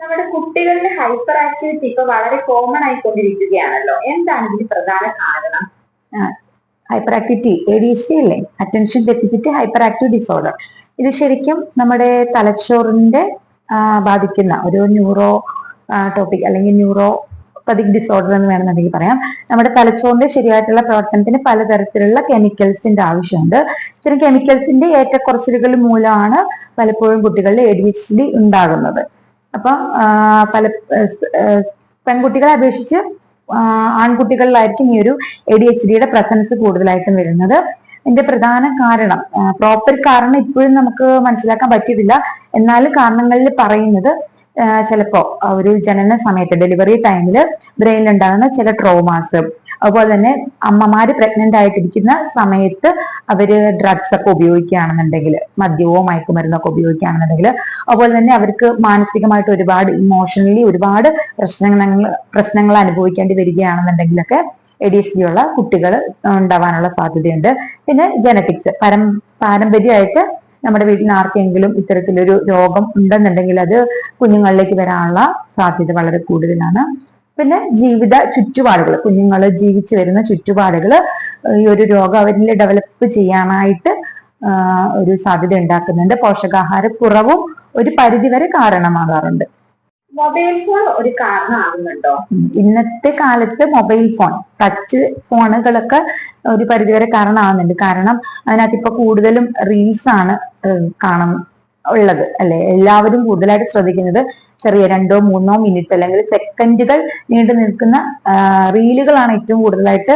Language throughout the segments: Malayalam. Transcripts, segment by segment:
നമ്മുടെ കുട്ടികളിൽ ഹൈപ്പർ ആക്ടിവിറ്റി ഇപ്പൊ വളരെ കോമൺ ആയിക്കൊണ്ടിരിക്കുകയാണല്ലോ. എന്താണ് ഇതിന് പ്രധാന കാരണം? ഹൈപ്പർ ആക്ടിവിറ്റി ADHD അല്ലേ, attention deficit hyper active disorder. ഇത് ശരിക്കും നമ്മുടെ തലച്ചോറിന്റെ ബാധിക്കുന്ന ഒരു ന്യൂറോ ടോപ്പിക് അല്ലെങ്കിൽ ന്യൂറോപ്പതിക് ഡിസോർഡർ എന്ന് വേണമെന്നുണ്ടെങ്കിൽ പറയാം. നമ്മുടെ തലച്ചോറിന്റെ ശരിയായിട്ടുള്ള പ്രവർത്തനത്തിന് പലതരത്തിലുള്ള കെമിക്കൽസിന്റെ ആവശ്യമുണ്ട്. ഇത്തരം കെമിക്കൽസിന്റെ ഏറ്റക്കുറച്ചിലുകൾ മൂലമാണ് പലപ്പോഴും കുട്ടികളിൽ ADHD ഉണ്ടാകുന്നത്. അപ്പൊ പല പെൺകുട്ടികളെ അപേക്ഷിച്ച് ആൺകുട്ടികളിലായിരിക്കും ഈ ഒരു ADHDയുടെ പ്രസൻസ് കൂടുതലായിട്ടും വരുന്നത്. ഇതിന്റെ പ്രധാന കാരണം, പ്രോപ്പർ കാരണം ഇപ്പോഴും നമുക്ക് മനസ്സിലാക്കാൻ പറ്റിയിട്ടില്ല. എന്നാലും കാരണങ്ങളിൽ പറയുന്നത് ചിലപ്പോ ഒരു ജനന സമയത്ത് ഡെലിവറി ടൈമില് ബ്രെയിനിൽ ഉണ്ടാകുന്ന ചില ട്രോമാസ്, അതുപോലെ തന്നെ അമ്മമാര് പ്രഗ്നന്റ് ആയിട്ടിരിക്കുന്ന സമയത്ത് അവര് ഡ്രഗ്സ് ഒക്കെ ഉപയോഗിക്കുകയാണെന്നുണ്ടെങ്കിൽ, മദ്യവോ മയക്കുമരുന്നൊക്കെ ഉപയോഗിക്കുകയാണെന്നുണ്ടെങ്കിൽ, അതുപോലെ തന്നെ അവർക്ക് മാനസികമായിട്ട് ഒരുപാട് ഇമോഷണലി ഒരുപാട് പ്രശ്നങ്ങൾ അനുഭവിക്കേണ്ടി വരികയാണെന്നുണ്ടെങ്കിലൊക്കെ ADHD ഉള്ള കുട്ടികൾ ഉണ്ടാവാനുള്ള സാധ്യതയുണ്ട്. പിന്നെ ജനറ്റിക്സ്, പാരമ്പര്യമായിട്ട് നമ്മുടെ വീട്ടിൽ ആർക്കെങ്കിലും ഇത്തരത്തിലൊരു രോഗം ഉണ്ടെന്നുണ്ടെങ്കിൽ അത് കുഞ്ഞുങ്ങളിലേക്ക് വരാനുള്ള സാധ്യത വളരെ കൂടുതലാണ്. പിന്നെ ജീവിത ചുറ്റുപാടുകൾ, കുഞ്ഞുങ്ങൾ ജീവിച്ചു വരുന്ന ചുറ്റുപാടുകൾ ഈ ഒരു രോഗം അവരിൽ ഡെവലപ്പ് ചെയ്യാനായിട്ട് ഒരു സാധ്യത ഉണ്ടാക്കുന്നുണ്ട്. പോഷകാഹാരക്കുറവും ഒരു പരിധിവരെ കാരണമാകാറുണ്ട്. മൊബൈൽ ഫോൺ ഒരു കാരണമാകുന്നുണ്ടോ? ഇന്നത്തെ കാലത്ത് മൊബൈൽ ഫോൺ, ടച്ച് ഫോണുകളൊക്കെ ഒരു പരിധിവരെ കാരണമാകുന്നുണ്ട്. കാരണം അതിനകത്ത് ഇപ്പൊ കൂടുതലും റീൽസ് ആണ് ഉള്ളത് അല്ലെ. എല്ലാവരും കൂടുതലായിട്ട് ശ്രദ്ധിക്കുന്നത് ചെറിയ 2-3 മിനിറ്റ് അല്ലെങ്കിൽ സെക്കൻഡുകൾ നീണ്ടു നിൽക്കുന്ന റീലുകളാണ് ഏറ്റവും കൂടുതലായിട്ട്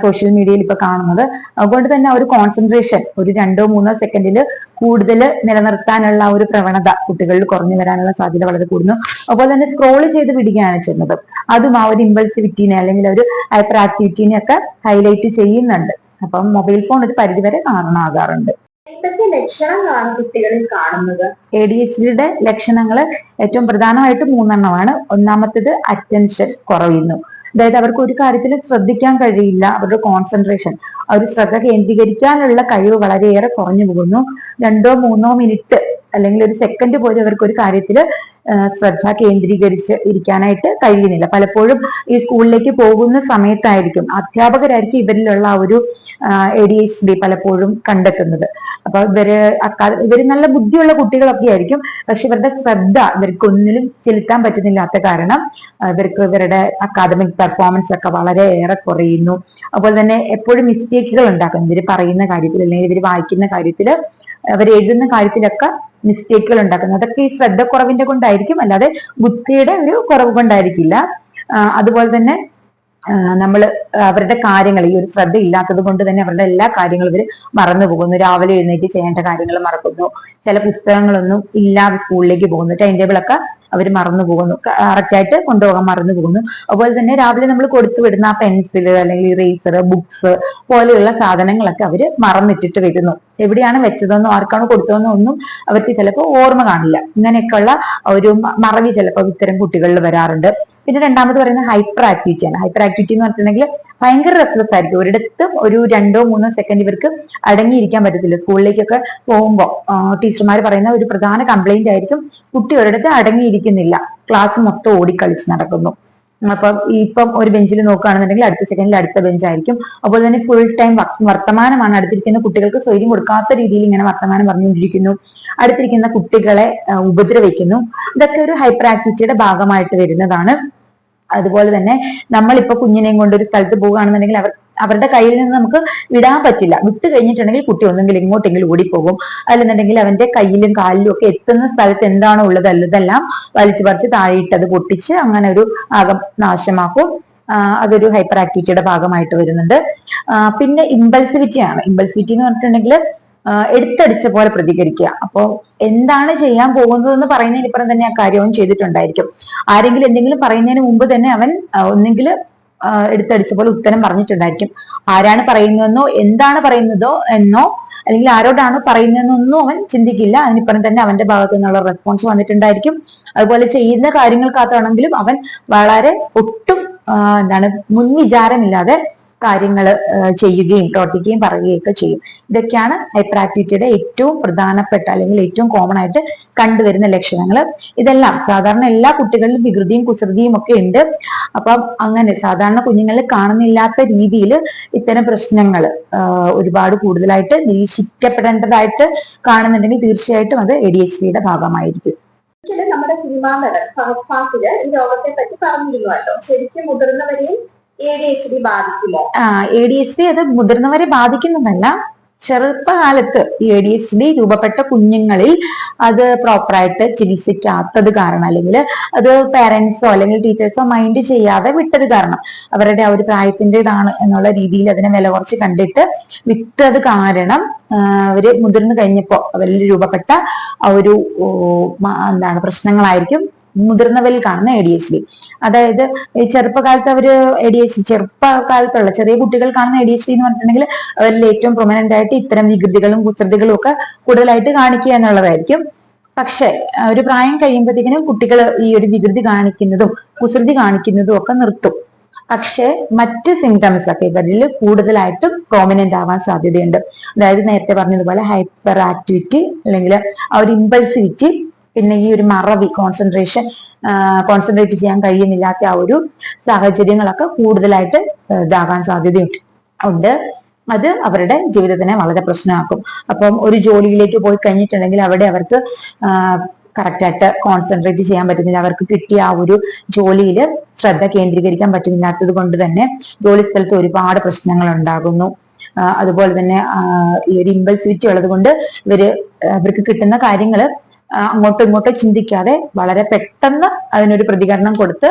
സോഷ്യൽ മീഡിയയിൽ ഇപ്പൊ കാണുന്നത്. അതുകൊണ്ട് തന്നെ ഒരു കോൺസെൻട്രേഷൻ ഒരു 2-3 സെക്കൻഡിൽ കൂടുതൽ നിലനിർത്താനുള്ള ഒരു പ്രവണത കുട്ടികളിൽ കുറഞ്ഞു വരാനുള്ള സാധ്യത വളരെ കൂടുന്നു. അതുപോലെ തന്നെ സ്ക്രോൾ ചെയ്ത് വിടുകയാണ് ചെയ്യുന്നത്. അതും ആ ഒരു ഇമ്പൾസിവിറ്റിനെ അല്ലെങ്കിൽ ഒരു ഹൈപ്പർ ആക്ടിവിറ്റിനെ ഒക്കെ ഹൈലൈറ്റ് ചെയ്യുന്നുണ്ട്. അപ്പം മൊബൈൽ ഫോൺ ഒരു പരിധിവരെ കാരണമാകാറുണ്ട്. എന്തൊക്കെ ലക്ഷണങ്ങളാണ് കുട്ടികളിൽ കാണുന്നത്? ADHDയുടെ ലക്ഷണങ്ങൾ ഏറ്റവും പ്രധാനമായിട്ട് 3 ഒന്നാമത്തേത് അറ്റൻഷൻ കുറയുന്നു. അതായത് അവർക്ക് ഒരു കാര്യത്തിൽ ശ്രദ്ധിക്കാൻ കഴിയില്ല. അവരുടെ കോൺസെൻട്രേഷൻ, അവർ ശ്രദ്ധ കേന്ദ്രീകരിക്കാനുള്ള കഴിവ് വളരെയേറെ കുറഞ്ഞു പോകുന്നു. 2-3 മിനിറ്റ് അല്ലെങ്കിൽ ഒരു സെക്കൻഡ് പോലും അവർക്ക് ഒരു കാര്യത്തിൽ ശ്രദ്ധ കേന്ദ്രീകരിച്ച് ഇരിക്കാനായിട്ട് കഴിയുന്നില്ല. പലപ്പോഴും ഈ സ്കൂളിലേക്ക് പോകുന്ന സമയത്തായിരിക്കും അധ്യാപകരായിരിക്കും ഇവരിലുള്ള ആ ഒരു ADHD പലപ്പോഴും കണ്ടെത്തുന്നത്. അപ്പൊ ഇവര് നല്ല ബുദ്ധിയുള്ള കുട്ടികളൊക്കെ ആയിരിക്കും. പക്ഷെ ഇവരുടെ ശ്രദ്ധ ഇവർക്ക് ഒന്നിലും ചെലുത്താൻ പറ്റുന്നില്ലാത്ത കാരണം ഇവരുടെ അക്കാദമിക് പെർഫോമൻസ് ഒക്കെ വളരെയേറെ കുറയുന്നു. അതുപോലെ തന്നെ എപ്പോഴും മിസ്റ്റേക്കുകൾ ഉണ്ടാക്കും. ഇവർ പറയുന്ന കാര്യത്തിൽ അല്ലെങ്കിൽ ഇവർ വായിക്കുന്ന കാര്യത്തിൽ, അവർ എഴുതുന്ന കാര്യത്തിലൊക്കെ മിസ്റ്റേക്കുകൾ ഉണ്ടാക്കുന്നത്. അതൊക്കെ ഈ ശ്രദ്ധക്കുറവിന്റെ കൊണ്ടായിരിക്കും, അല്ലാതെ ബുദ്ധിയുടെ ഒരു കുറവ് കൊണ്ടായിരിക്കില്ല. അതുപോലെ തന്നെ നമ്മൾ അവരുടെ കാര്യങ്ങൾ, ഈ ഒരു ശ്രദ്ധ ഇല്ലാത്തത് കൊണ്ട് തന്നെ അവരുടെ എല്ലാ കാര്യങ്ങളും ഇവർ മറന്നു പോകുന്നു. രാവിലെ എഴുന്നേറ്റ് ചെയ്യേണ്ട കാര്യങ്ങൾ മറക്കുന്നു. ചില പുസ്തകങ്ങളൊന്നും ഇല്ലാതെ സ്കൂളിലേക്ക് പോകുന്നു. ടൈം ടേബിൾ ഒക്കെ അവർ മറന്നു പോകുന്നു, കറക്റ്റായിട്ട് കൊണ്ടുപോകാൻ മറന്നു പോകുന്നു. അതുപോലെ തന്നെ രാവിലെ നമ്മൾ കൊടുത്തു വിടുന്ന ആ പെൻസിൽ അല്ലെങ്കിൽ ഇറേസർ, ബുക്സ് പോലെയുള്ള സാധനങ്ങളൊക്കെ അവർ മറന്നിട്ടിട്ട് വരുന്നു. എവിടെയാണ് വെച്ചതെന്നോ ആർക്കാണ് കൊടുത്തതെന്നോ ഒന്നും അവർക്ക് ചിലപ്പോൾ ഓർമ്മ കാണില്ല. ഇങ്ങനെയൊക്കെയുള്ള ഒരു മറവി ചിലപ്പോൾ ഇത്തരം കുട്ടികളിൽ വരാറുണ്ട്. പിന്നെ രണ്ടാമത് പറയുന്നത് ഹൈപ്പർ ആക്ടിവിറ്റിയാണ്. ഹൈപ്പർ ആക്ടിവിറ്റി എന്ന് പറഞ്ഞിട്ടുണ്ടെങ്കിൽ ഭയങ്കര റെസ്റ്റ്ലെസ് ആയിരിക്കും. ഒരിടത്തും ഒരു 2-3 സെക്കൻഡ് ഇവർക്ക് അടങ്ങിയിരിക്കാൻ പറ്റത്തില്ല. സ്കൂളിലേക്കൊക്കെ പോകുമ്പോൾ ടീച്ചർമാർ പറയുന്ന ഒരു പ്രധാന കംപ്ലൈന്റ് ആയിരിക്കും, കുട്ടി ഒരിടത്ത് അടങ്ങിയിരിക്കുന്നില്ല, ക്ലാസ് മൊത്തം ഓടിക്കളിച്ച് നടക്കുന്നു. ഇപ്പം ഒരു ബെഞ്ചിൽ നോക്കുകയാണെന്നുണ്ടെങ്കിൽ അടുത്ത സെക്കൻഡിൽ അടുത്ത ബെഞ്ചായിരിക്കും. അതുപോലെ തന്നെ ഫുൾ ടൈം വർത്തമാനമാണ്. അടുത്തിരിക്കുന്ന കുട്ടികൾക്ക് സ്വൈര്യം കൊടുക്കാത്ത രീതിയിൽ ഇങ്ങനെ വർത്തമാനം പറഞ്ഞുകൊണ്ടിരിക്കുന്നു. അടുത്തിരിക്കുന്ന കുട്ടികളെ ഉപദ്രവിക്കുന്നു. ഇതൊക്കെ ഒരു ഹൈപ്പർ ആക്ടിവിറ്റിയുടെ ഭാഗമായിട്ട് വരുന്നതാണ്. അതുപോലെ തന്നെ നമ്മളിപ്പോ കുഞ്ഞിനെയും കൊണ്ട് ഒരു സ്ഥലത്ത് പോവുകയാണെന്നുണ്ടെങ്കിൽ അവരുടെ കയ്യിൽ നിന്ന് നമുക്ക് വിടാൻ പറ്റില്ല. വിട്ട് കഴിഞ്ഞിട്ടുണ്ടെങ്കിൽ കുട്ടി ഒന്നെങ്കിലും ഇങ്ങോട്ടെങ്കിലും ഓടിപ്പോകും. അല്ലെന്നുണ്ടെങ്കിൽ അവന്റെ കയ്യിലും കാലിലും ഒക്കെ എത്തുന്ന സ്ഥലത്ത് എന്താണോ ഉള്ളത് അതെല്ലാം വലിച്ചു പറിച്ച് താഴെയിട്ട് അത് പൊട്ടിച്ച് അങ്ങനെ ഒരു ആകം നാശമാക്കും. അതൊരു ഹൈപ്പർ ആക്ടിവിറ്റിയുടെ ഭാഗമായിട്ട് വരുന്നുണ്ട്. പിന്നെ ഇമ്പൾസിവിറ്റി ആണ്. ഇമ്പൾസിവിറ്റി എന്ന് പറഞ്ഞിട്ടുണ്ടെങ്കിൽ എടുത്തടിച്ച പോലെ പ്രതികരിക്കുക. അപ്പോ എന്താണ് ചെയ്യാൻ പോകുന്നതെന്ന് പറയുന്നതിന് ഇപ്പുറം തന്നെ ആ കാര്യവും ചെയ്തിട്ടുണ്ടായിരിക്കും. ആരെങ്കിലും എന്തെങ്കിലും പറയുന്നതിന് മുമ്പ് തന്നെ അവൻ ഒന്നെങ്കിൽ എടുത്തടിച്ച പോലെ ഉത്തരം പറഞ്ഞിട്ടുണ്ടായിരിക്കും. ആരാണ് പറയുന്നതെന്നോ എന്താണ് പറയുന്നതോ എന്നോ അല്ലെങ്കിൽ ആരോടാണ് പറയുന്നതെന്നൊന്നും അവൻ ചിന്തിക്കില്ല. അതിനിപ്പുറം തന്നെ അവന്റെ ഭാഗത്തു നിന്നുള്ള റെസ്പോൺസ് വന്നിട്ടുണ്ടായിരിക്കും. അതുപോലെ ചെയ്യുന്ന കാര്യങ്ങൾക്കകത്താണെങ്കിലും അവൻ വളരെ ഒട്ടും മുൻവിചാരമില്ലാതെ കാര്യങ്ങൾ ചെയ്യുകയും പ്രവർത്തിക്കുകയും പറയുകയും ഒക്കെ ചെയ്യും. ഇതൊക്കെയാണ് ഹൈപ്പർ ആക്ടിവിറ്റിയുടെ ഏറ്റവും പ്രധാനപ്പെട്ട അല്ലെങ്കിൽ ഏറ്റവും കോമൺ ആയിട്ട് കണ്ടുവരുന്ന ലക്ഷണങ്ങൾ. ഇതെല്ലാം സാധാരണ എല്ലാ കുട്ടികളിലും വികൃതിയും കുസൃതിയും ഒക്കെ ഉണ്ട്. അപ്പം അങ്ങനെ സാധാരണ കുഞ്ഞുങ്ങളിൽ കാണുന്നില്ലാത്ത രീതിയിൽ ഇത്തരം പ്രശ്നങ്ങൾ ഒരുപാട് കൂടുതലായിട്ട് നിരീക്ഷിക്കപ്പെടേണ്ടതായിട്ട് കാണുന്നുണ്ടെങ്കിൽ തീർച്ചയായിട്ടും അത് ADHDയുടെ ഭാഗമായിരിക്കും. ഒരിക്കലും നമ്മുടെ സിനിമാ നടൻ ഫഹദ് ഫാസില് ഈ രോഗത്തെ പറ്റി പറഞ്ഞിരുന്നുവല്ലോ. ശരിക്കും മുതിർന്നവരെയും ADHD ബാധിക്കുമോ? ADHD അത് മുതിർന്നവരെ ബാധിക്കുന്നതല്ല. ചെറുപ്പകാലത്ത് ഈ ADHD രൂപപ്പെട്ട കുഞ്ഞുങ്ങളിൽ അത് പ്രോപ്പറായിട്ട് ചികിത്സിക്കാത്തത് കാരണം, അല്ലെങ്കിൽ അത് പാരന്റ്സോ അല്ലെങ്കിൽ ടീച്ചേഴ്സോ മൈൻഡ് ചെയ്യാതെ വിട്ടത് കാരണം, അവരുടെ ആ ഒരു പ്രായത്തിൻ്റെതാണ് എന്നുള്ള രീതിയിൽ അതിനെ വില കുറച്ച് കണ്ടിട്ട് വിട്ടത് കാരണം അവര് മുതിർന്നു കഴിഞ്ഞപ്പോ അവരിൽ രൂപപ്പെട്ട ആ ഒരു എന്താണ് പ്രശ്നങ്ങളായിരിക്കും മുതിർന്നവരിൽ കാണുന്ന ADHD. അതായത് ഈ ചെറുപ്പകാലത്ത് അവര് ADHD ചെറുപ്പകാലത്തുള്ള ചെറിയ കുട്ടികൾ കാണുന്ന ADHD എന്ന് പറഞ്ഞിട്ടുണ്ടെങ്കിൽ അവരിൽ ഏറ്റവും പ്രൊമനന്റ് ആയിട്ട് ഇത്തരം വികൃതികളും കുസൃതികളും ഒക്കെ കൂടുതലായിട്ട് കാണിക്കുക എന്നുള്ളതായിരിക്കും. പക്ഷെ ഒരു പ്രായം കഴിയുമ്പോഴത്തേക്കിനും കുട്ടികൾ ഈ ഒരു വികൃതി കാണിക്കുന്നതും കുസൃതി കാണിക്കുന്നതും ഒക്കെ നിർത്തും. പക്ഷെ മറ്റ് സിംറ്റംസ് ഒക്കെ ഇവരിൽ കൂടുതലായിട്ടും പ്രോമിനന്റ് ആവാൻ സാധ്യതയുണ്ട്. അതായത് നേരത്തെ പറഞ്ഞതുപോലെ ഹൈപ്പർ ആക്ടിവിറ്റി, അല്ലെങ്കിൽ ആ ഒരു ഇമ്പൾസിവിറ്റി, പിന്നെ ഈ ഒരു മറവി, കോൺസെൻട്രേറ്റ് ചെയ്യാൻ കഴിയുന്നില്ലാത്ത ആ ഒരു സാഹചര്യങ്ങളൊക്കെ കൂടുതലായിട്ട് ഇതാകാൻ സാധ്യതയുണ്ട്. അത് അവരുടെ ജീവിതത്തിനെ വളരെ പ്രശ്നമാക്കും. അപ്പം ഒരു ജോലിയിലേക്ക് പോയി കഴിഞ്ഞിട്ടുണ്ടെങ്കിൽ അവിടെ അവർക്ക് കറക്റ്റായിട്ട് കോൺസെൻട്രേറ്റ് ചെയ്യാൻ പറ്റുന്നില്ല. അവർക്ക് കിട്ടിയ ആ ഒരു ജോലിയിൽ ശ്രദ്ധ കേന്ദ്രീകരിക്കാൻ പറ്റുന്നില്ലാത്തത് കൊണ്ട് തന്നെ ജോലി സ്ഥലത്ത് ഒരുപാട് പ്രശ്നങ്ങൾ ഉണ്ടാകുന്നു. അതുപോലെ തന്നെ ഈ ഒരു ഇമ്പൾസിവിറ്റി ഉള്ളത് കൊണ്ട് അവർക്ക് കിട്ടുന്ന കാര്യങ്ങള് അങ്ങോട്ടും ഇങ്ങോട്ടും ചിന്തിക്കാതെ വളരെ പെട്ടെന്ന് അതിനൊരു പ്രതികരണം കൊടുത്ത്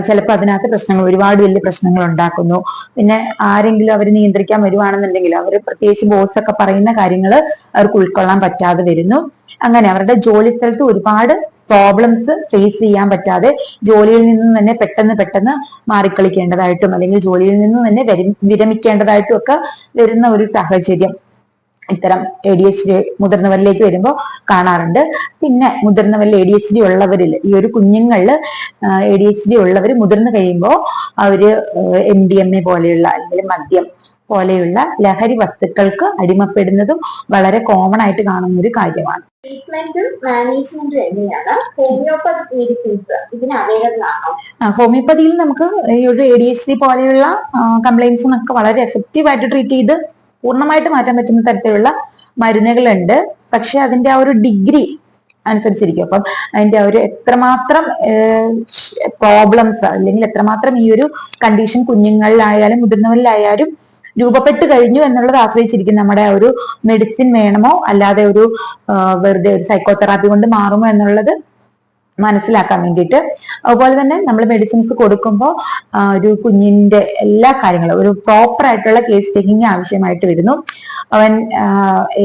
ചിലപ്പോൾ അതിനകത്ത് പ്രശ്നങ്ങൾ, ഒരുപാട് വലിയ പ്രശ്നങ്ങൾ ഉണ്ടാക്കുന്നു. പിന്നെ ആരെങ്കിലും അവർ നിയന്ത്രിക്കാൻ വരുവാണെന്നുണ്ടെങ്കിൽ അവർ പ്രത്യേകിച്ച് ബോസ് ഒക്കെ പറയുന്ന കാര്യങ്ങൾ അവർക്ക് ഉൾക്കൊള്ളാൻ പറ്റാതെ വരുന്നു. അങ്ങനെ അവരുടെ ജോലി സ്ഥലത്ത് ഒരുപാട് പ്രോബ്ലംസ് ഫേസ് ചെയ്യാൻ പറ്റാതെ ജോലിയിൽ നിന്ന് തന്നെ പെട്ടെന്ന് മാറിക്കളിക്കേണ്ടതായിട്ടും അല്ലെങ്കിൽ ജോലിയിൽ നിന്ന് തന്നെ വിരമിക്കേണ്ടതായിട്ടും ഒക്കെ വരുന്ന ഒരു സാഹചര്യം ഇത്തരം ADHD മുതിർന്നവരിലേക്ക് വരുമ്പോൾ കാണാറുണ്ട്. പിന്നെ മുതിർന്നവരിൽ ADHD ഉള്ളവരിൽ, ഈ ഒരു കുഞ്ഞുങ്ങളിൽ ADHD ഉള്ളവർ മുതിർന്നു കഴിയുമ്പോൾ അവര് MDMA പോലെയുള്ള അല്ലെങ്കിൽ മദ്യം പോലെയുള്ള ലഹരി വസ്തുക്കൾക്ക് അടിമപ്പെടുന്നതും വളരെ കോമൺ ആയിട്ട് കാണുന്ന ഒരു കാര്യമാണ്. ട്രീറ്റ്മെന്റും മാനേജ്മെന്റും എങ്ങനെയാണ്? ഹോമിയോപ്പതി മെഡിസിൻസ് ഇതിന് അവൈലബിൾ ആണോ? ഹോമിയോപ്പതിയിൽ നമുക്ക് ഈ ഒരു ADHD പോലെയുള്ള കംപ്ലൈൻസിനൊക്കെ വളരെ എഫക്റ്റീവ് ആയിട്ട് ട്രീറ്റ് ചെയ്ത് പൂർണ്ണമായിട്ട് മാറ്റാൻ പറ്റുന്ന തരത്തിലുള്ള മരുന്നുകളുണ്ട്. പക്ഷെ അതിന്റെ ആ ഒരു ഡിഗ്രി അനുസരിച്ചിരിക്കും. അപ്പം അതിന്റെ ആ ഒരു എത്രമാത്രം പ്രോബ്ലംസ് അല്ലെങ്കിൽ എത്രമാത്രം ഈ ഒരു കണ്ടീഷൻ കുഞ്ഞുങ്ങളിലായാലും മുതിർന്നവരിലായാലും രൂപപ്പെട്ട് കഴിഞ്ഞു എന്നുള്ളത് ആശ്രയിച്ചിരിക്കും. നമ്മുടെ ഒരു മെഡിസിൻ വേണമോ അല്ലാതെ ഒരു വെറുതെ ഒരു സൈക്കോതെറാപ്പി കൊണ്ട് മാറുമോ എന്നുള്ളത് മനസ്സിലാക്കാൻ വേണ്ടിയിട്ട്. അതുപോലെ തന്നെ നമ്മൾ മെഡിസിൻസ് കൊടുക്കുമ്പോൾ ഒരു കുഞ്ഞിന്റെ എല്ലാ കാര്യങ്ങളും ഒരു പ്രോപ്പർ ആയിട്ടുള്ള കേസ് ടേക്കിംഗ് ആവശ്യമായിട്ട് വരുന്നു. അവൻ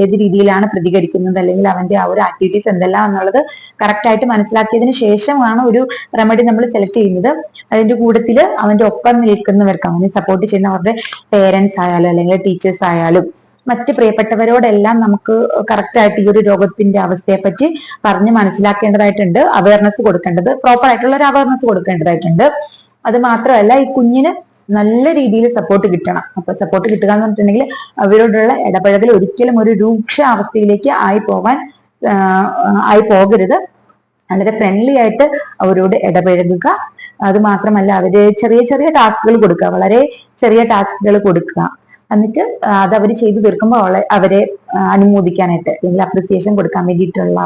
ഏത് രീതിയിലാണ് പ്രതികരിക്കുന്നത്, അല്ലെങ്കിൽ അവന്റെ ആ ഒരു ആക്ടിവിറ്റീസ് എന്തെല്ലാം എന്നുള്ളത് കറക്റ്റ് ആയിട്ട് മനസ്സിലാക്കിയതിന് ശേഷമാണ് ഒരു റെമഡി നമ്മൾ സെലക്ട് ചെയ്യുന്നത്. അതിന്റെ കൂട്ടത്തിൽ അവന്റെ ഒപ്പം നിൽക്കുന്നവർക്ക്, അവനെ സപ്പോർട്ട് ചെയ്യുന്ന അവരുടെ പേരൻസ് ആയാലും അല്ലെങ്കിൽ ടീച്ചേഴ്സ് ആയാലും മറ്റ് പ്രിയപ്പെട്ടവരോടെല്ലാം നമുക്ക് കറക്റ്റ് ആയിട്ട് ഈ ഒരു രോഗത്തിന്റെ അവസ്ഥയെ പറ്റി പറഞ്ഞ് മനസ്സിലാക്കേണ്ടതായിട്ടുണ്ട്. അവയർനെസ് കൊടുക്കേണ്ടത്, പ്രോപ്പർ ആയിട്ടുള്ള ഒരു അവയർനെസ് കൊടുക്കേണ്ടതായിട്ടുണ്ട്. അത് മാത്രമല്ല ഈ കുഞ്ഞിന് നല്ല രീതിയിൽ സപ്പോർട്ട് കിട്ടണം. അപ്പൊ സപ്പോർട്ട് കിട്ടുക എന്ന് പറഞ്ഞിട്ടുണ്ടെങ്കിൽ അവരോടുള്ള ഇടപഴകൽ ഒരിക്കലും ഒരു രൂക്ഷ അവസ്ഥയിലേക്ക് ആയി പോകരുത്. വളരെ ഫ്രണ്ട്ലി ആയിട്ട് അവരോട് ഇടപഴകുക. അത് മാത്രമല്ല അവര് ചെറിയ ചെറിയ ടാസ്കുകൾ കൊടുക്കുക, വളരെ ചെറിയ ടാസ്കുകൾ കൊടുക്കുക. എന്നിട്ട് അത് അവർ ചെയ്തു തീർക്കുമ്പോൾ അവരെ അനുമോദിക്കാനായിട്ട് അല്ലെങ്കിൽ അപ്രിസിയേഷൻ കൊടുക്കാൻ വേണ്ടിയിട്ടുള്ള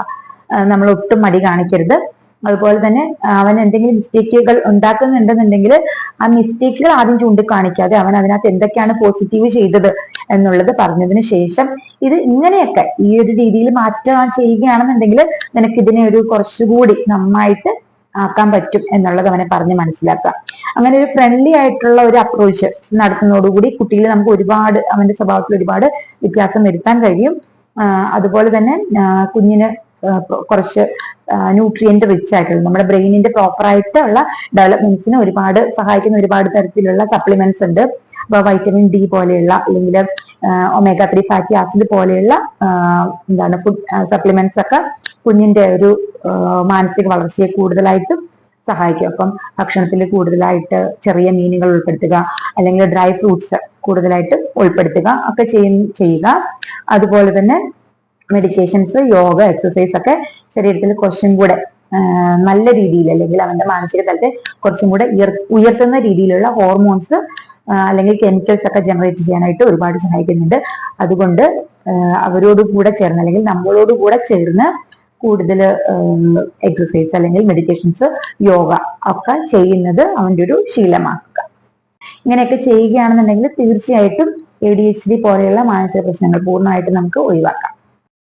നമ്മൾ ഒട്ടും മടി കാണിക്കരുത്. അതുപോലെ തന്നെ അവൻ എന്തെങ്കിലും മിസ്റ്റേക്കുകൾ ഉണ്ടാക്കുന്നുണ്ടെന്നുണ്ടെങ്കിൽ ആ മിസ്റ്റേക്കുകൾ ആദ്യം ചൂണ്ടിക്കാണിക്കാതെ അവൻ അതിനകത്ത് എന്തൊക്കെയാണ് പോസിറ്റീവ് ചെയ്തത് എന്നുള്ളത് പറഞ്ഞതിന് ശേഷം ഇത് ഇങ്ങനെയൊക്കെ ഈ ഒരു രീതിയിൽ മാറ്റാൻ ചെയ്യുകയാണെന്നുണ്ടെങ്കിൽ നിനക്ക് ഇതിനെ ഒരു കുറച്ചുകൂടി നന്നായിട്ട് ആക്കാൻ പറ്റും എന്നുള്ളത് അവനെ പറഞ്ഞ് മനസ്സിലാക്കാം. അങ്ങനെ ഒരു ഫ്രണ്ട്ലി ആയിട്ടുള്ള ഒരു അപ്രോച്ച് നടത്തുന്നതോടുകൂടി കുട്ടിയിൽ നമുക്ക് ഒരുപാട് അവന്റെ സ്വഭാവത്തിൽ ഒരുപാട് വ്യത്യാസം വരുത്താൻ കഴിയും. അതുപോലെ തന്നെ കുഞ്ഞിന് കുറച്ച് ന്യൂട്രിയന്റ് റിച്ച് ആയിട്ടുള്ള നമ്മുടെ ബ്രെയിനിന്റെ പ്രോപ്പർ ആയിട്ടുള്ള ഡെവലപ്മെന്റ്സിന് ഒരുപാട് സഹായിക്കുന്ന ഒരുപാട് തരത്തിലുള്ള സപ്ലിമെന്റ്സ് ഉണ്ട്. വൈറ്റമിൻ ഡി പോലെയുള്ള അല്ലെങ്കിൽ ഒമേഗ 3 ഫാറ്റി ആസിഡ് പോലെയുള്ള ഫുഡ് സപ്ലിമെന്റ്സ് ഒക്കെ കുഞ്ഞിന്റെ ഒരു മാനസിക വളർച്ചയെ കൂടുതലായിട്ടും സഹായിക്കും. അപ്പം ഭക്ഷണത്തിൽ കൂടുതലായിട്ട് ചെറിയ മീനുകൾ ഉൾപ്പെടുത്തുക, അല്ലെങ്കിൽ ഡ്രൈ ഫ്രൂട്ട്സ് കൂടുതലായിട്ട് ഉൾപ്പെടുത്തുക ഒക്കെ ചെയ്യുക. അതുപോലെ തന്നെ മെഡിറ്റേഷൻസ്, യോഗ, എക്സസൈസ് ഒക്കെ ശരീരത്തിൽ കുറച്ചും കൂടെ നല്ല രീതിയിൽ, അല്ലെങ്കിൽ അവന്റെ മാനസിക തലത്തെ കുറച്ചും കൂടെ ഉയർത്തുന്ന രീതിയിലുള്ള ഹോർമോൺസ് അല്ലെങ്കിൽ കെമിക്കൽസ് ഒക്കെ ജനറേറ്റ് ചെയ്യാനായിട്ട് ഒരുപാട് സഹായിക്കുന്നുണ്ട്. അതുകൊണ്ട് അവരോട് കൂടെ ചേർന്ന്, അല്ലെങ്കിൽ നമ്മളോട് കൂടെ ചേർന്ന് കൂടുതൽ എക്സസൈസ് അല്ലെങ്കിൽ മെഡിറ്റേഷൻസ്, യോഗ ഒക്കെ ചെയ്യുന്നത് അവന്റെ ഒരു ശീലമാക്കുക. ഇങ്ങനെയൊക്കെ ചെയ്യുകയാണെന്നുണ്ടെങ്കിൽ തീർച്ചയായിട്ടും ADHD പോലെയുള്ള മാനസിക പ്രശ്നങ്ങൾ പൂർണ്ണമായിട്ടും നമുക്ക് ഒഴിവാക്കാം.